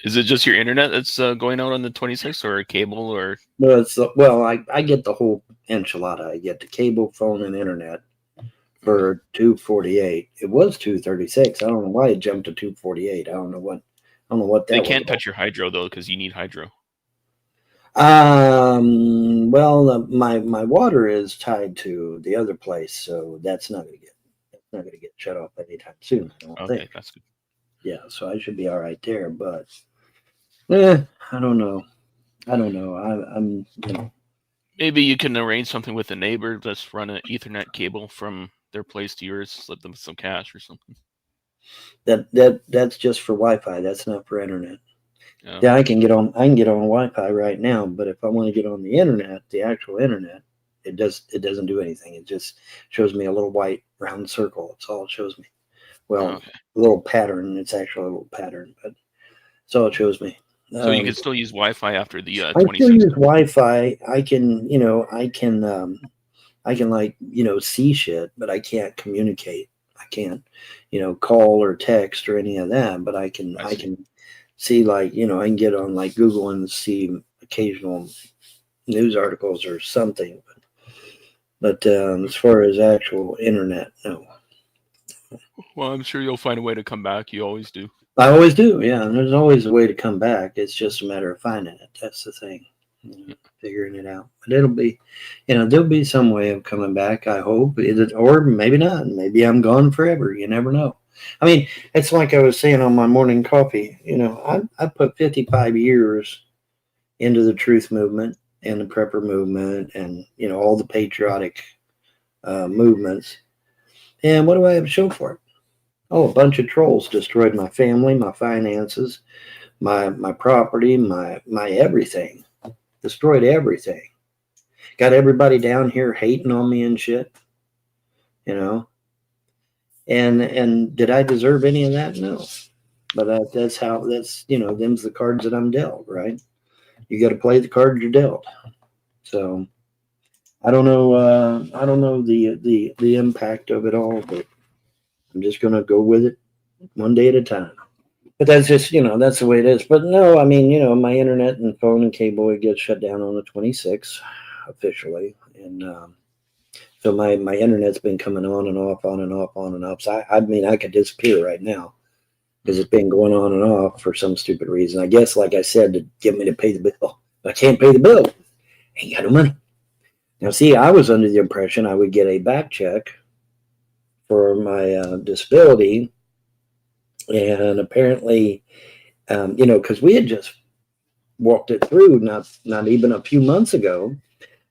Is it just your internet that's going out on the 26th, or a cable, or No, I get the whole enchilada. I get the cable, phone, and internet okay. for 248. It was 236. I don't know why it jumped to 248. I don't know what They that was can't about. touch your hydro though because you need hydro. Well, my water is tied to the other place, so that's not gonna get shut off anytime soon. I don't Okay, think. that's good. Yeah, so I should be all right there. But I don't know. I don't know. I'm Maybe you can arrange something with a neighbor. Let's run an Ethernet cable from their place to yours. Slip them some cash or something. that's just for Wi-Fi. That's not for internet. Yeah, Okay. I can get on Wi-Fi right now, but if I want to get on the internet, the actual internet, it doesn't do anything. It just shows me a little white round circle. That's all it shows me. Well, Okay. a little pattern. It's actually a little pattern, but that's all it shows me. So you Um, can still use Wi-Fi after the I still 26th. use Wi-Fi. I can like see shit, but I can't communicate. I can't call or text or any of that. But I I see. can see like I can get on like Google and see occasional news articles or something. But as far as actual internet, no. Well, I'm sure you'll find a way to come back. You always do. I always do, yeah. And there's always a way to come back. It's just a matter of finding it. That's the thing, Yeah. figuring it out. But it'll be, there'll be some way of coming back. I hope, or maybe not. Maybe I'm gone forever. You never know. I mean, it's like I was saying on my morning coffee. I put 55 years into the truth movement and the prepper movement, and all the patriotic movements. And what do I have to show for it? Oh, a bunch of trolls destroyed my family, my finances, my property, my everything. Destroyed everything. Got everybody down here hating on me and shit. You know. And did I deserve any of that? No. But that's them's the cards that I'm dealt. Right. You got to play the cards you're dealt. So I don't know. I don't know the impact of it all, but I'm just gonna go with it one day at a time. But that's just that's the way it is. But no, I mean my internet and phone and cable it gets shut down on the 26th officially, and so my internet's been coming on and off, on and off, on and off. So I mean I could disappear right now because Mhm. it's been going on and off for some stupid reason. I guess like I said to get me to pay the bill. I can't pay the bill. Ain't got no money. Now see, I was under the impression I would get a back check for my disability, and apparently, because we had just walked it through not even a few months ago,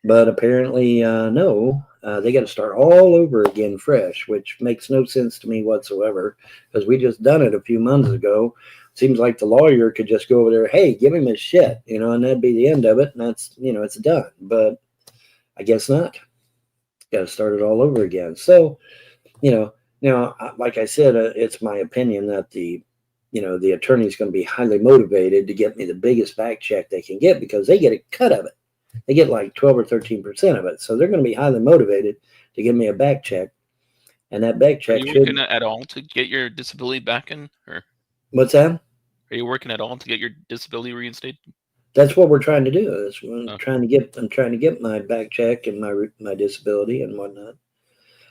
but apparently no, they got to start all over again fresh, which makes no sense to me whatsoever because we just done it a few months ago. Seems like the lawyer could just go over there, hey, give him his shit, and that'd be the end of it, and that's it's done. But I guess not. Got to start it all over again. So now, like I said, it's my opinion that the attorney's going to be highly motivated to get me the biggest back check they can get because they get a cut of it. They get like 12 or 13% of it. So they're going to be highly motivated to give me a back check. And that back Are check you working should, at all to get your disability back in, or what's that? are you working at all to get your disability reinstated? That's what we're trying to do. That's what Okay. I'm trying to get my back check and my disability and whatnot.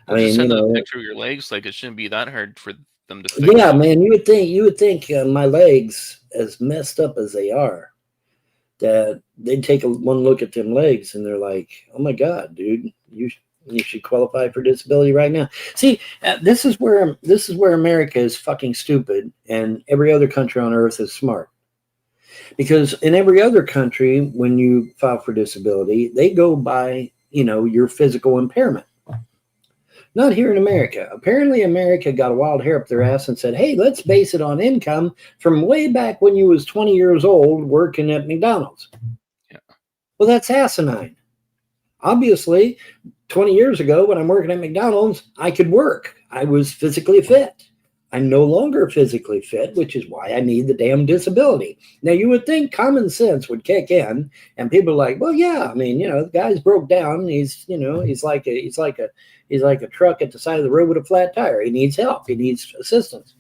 I Well, just mean, send them a picture of your legs. Like, it shouldn't be that hard for them to yeah, fix. man, you would think my legs, as messed up as they are, that they'd take one look at them legs and they're like, "Oh my God, dude, you should qualify for disability right now." See, this is where America is fucking stupid, and every other country on earth is smart. Because in every other country, when you file for disability, they go by your physical impairment. Not here in America. Apparently, America got a wild hair up their ass and said, "Hey, let's base it on income from way back when you was 20 years old working at McDonald's." Yeah. Well, that's asinine. Obviously, 20 years ago when I'm working at McDonald's, I could work. I was physically fit. I'm no longer physically fit, which is why I need the damn disability. Now, you would think common sense would kick in, and people are like, "Well, yeah, I mean, the guy's broke down. He's like a truck at the side of the road with a flat tire. He needs help. He needs assistance."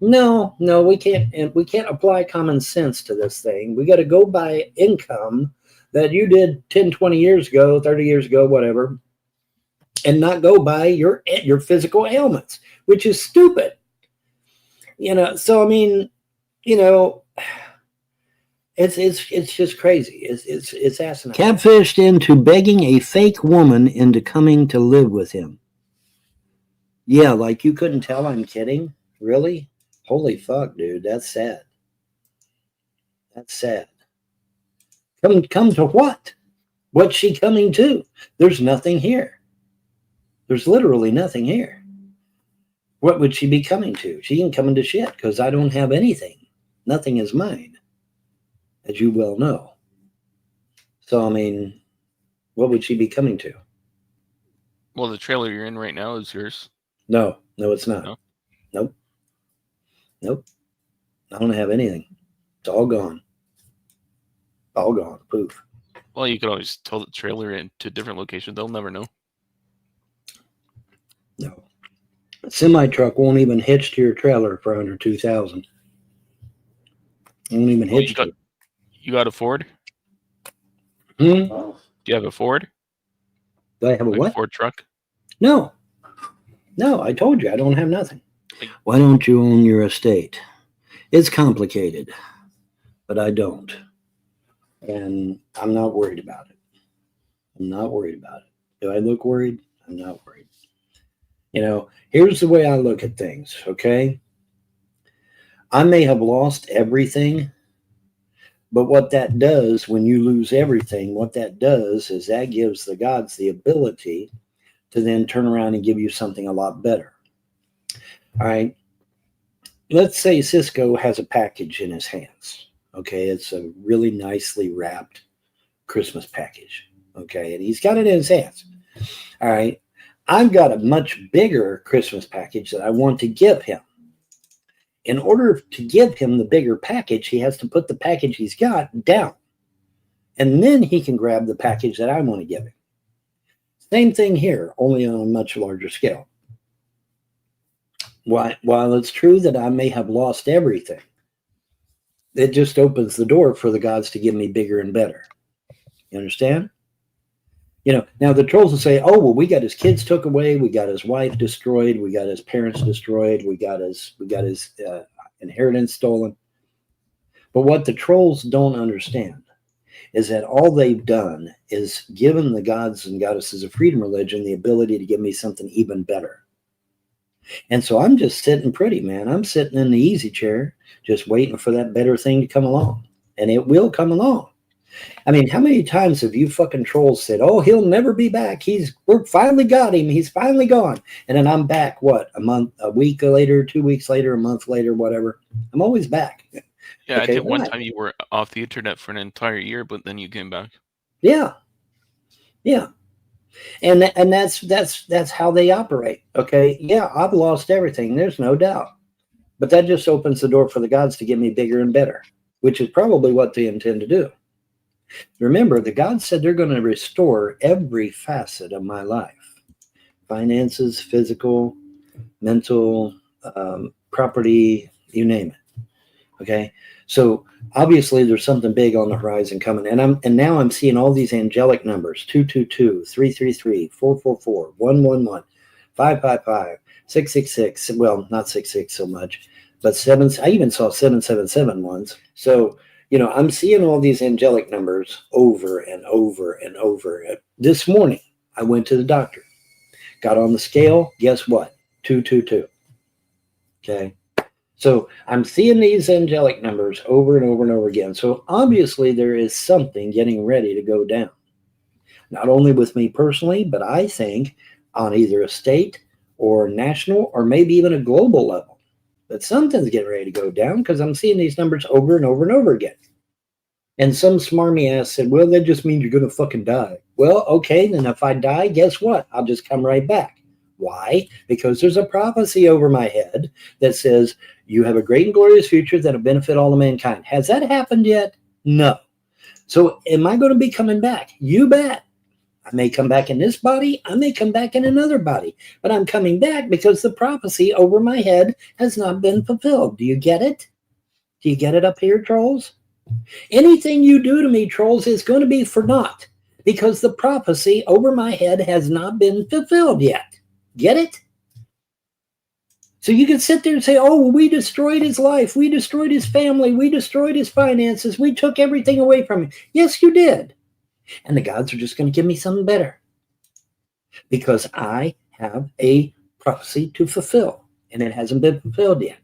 No, we can't, and we can't apply common sense to this thing. We got to go by income that you did 10, 20 years ago, 30 years ago, whatever, and not go by your physical ailments, which is stupid. So I mean, you know, it's just crazy. It's asinine. Catfished into begging a fake woman into coming to live with him. Yeah, like you couldn't tell I'm kidding? Really? Holy fuck, dude. That's sad. That's sad. Come to what? What's she coming to? There's nothing here. There's literally nothing here. What would she be coming to? She ain't coming to shit because I don't have anything. Nothing is mine, as you well know. So, I mean, what would she be coming to? Well, the trailer you're in right now is yours. No, it's not. No? Nope. I don't have anything. It's all gone. All gone. Poof. Well, you could always tow the trailer into a different location. They'll never know. No. A semi-truck won't even hitch to your trailer for under $2,000. Won't even hitch to it. You got a Ford? Hmm? Do you have a Ford? Do I have a what? A Ford truck? No, I told you I don't have nothing. Why don't you own your estate? It's complicated, but I don't. And I'm not worried about it. Do I look worried? I'm not worried. Here's the way I look at things, okay? I may have lost everything, but what that does when you lose everything, what that does is that gives the gods the ability to then turn around and give you something a lot better. All right. Let's say Cisco has a package in his hands. Okay. It's a really nicely wrapped Christmas package. Okay. And he's got it in his hands. All right. I've got a much bigger Christmas package that I want to give him. In order to give him the bigger package, he has to put the package he's got down. And then he can grab the package that I want to give him. Same thing here, only on a much larger scale. While it's true that I may have lost everything, it just opens the door for the gods to give me bigger and better. You understand? Now the trolls will say, oh, well, we got his kids took away, we got his wife destroyed, we got his parents destroyed, we got his inheritance stolen. But what the trolls don't understand is that all they've done is given the gods and goddesses of freedom religion the ability to give me something even better. And so I'm just sitting pretty, man. I'm sitting in the easy chair, just waiting for that better thing to come along. And it will come along. I mean, how many times have you fucking trolls said, oh, he'll never be back. We finally got him. He's finally gone. And then I'm back, what, a week later, 2 weeks later, a month later, whatever. I'm always back. Yeah, okay, I think one time you were off the internet for an entire year, but then you came back. Yeah. And that's how they operate. Okay. Yeah, I've lost everything. There's no doubt. But that just opens the door for the gods to get me bigger and better, which is probably what they intend to do. Remember, the gods said they're going to restore every facet of my life. Finances, physical, mental, property, you name it. Okay. So obviously there's something big on the horizon coming. And now I'm seeing all these angelic numbers: 222, 333, 444, 111, 555, 666. Well, not 66 so much, but I even saw 777 once. So, I'm seeing all these angelic numbers over and over and over. This morning, I went to the doctor, got on the scale. Guess what? 222. Okay. So I'm seeing these angelic numbers over and over and over again. So obviously there is something getting ready to go down. Not only with me personally, but I think on either a state or national or maybe even a global level. But something's getting ready to go down because I'm seeing these numbers over and over and over again. And some smarmy ass said, well, that just means you're going to fucking die. Well, okay, then if I die, guess what? I'll just come right back. Why? Because there's a prophecy over my head that says you have a great and glorious future that'll benefit all of mankind. Has that happened yet? No. So am I going to be coming back? You bet. I may come back in this body, I may come back in another body, but I'm coming back because the prophecy over my head has not been fulfilled. Do you get it? Do you get it up here, trolls? Anything you do to me, trolls, is going to be for naught because the prophecy over my head has not been fulfilled yet. Get it? So you can sit there and say, oh, we destroyed his life. We destroyed his family. We destroyed his finances. We took everything away from him. Yes, you did. And the gods are just going to give me something better because I have a prophecy to fulfill and it hasn't been fulfilled yet.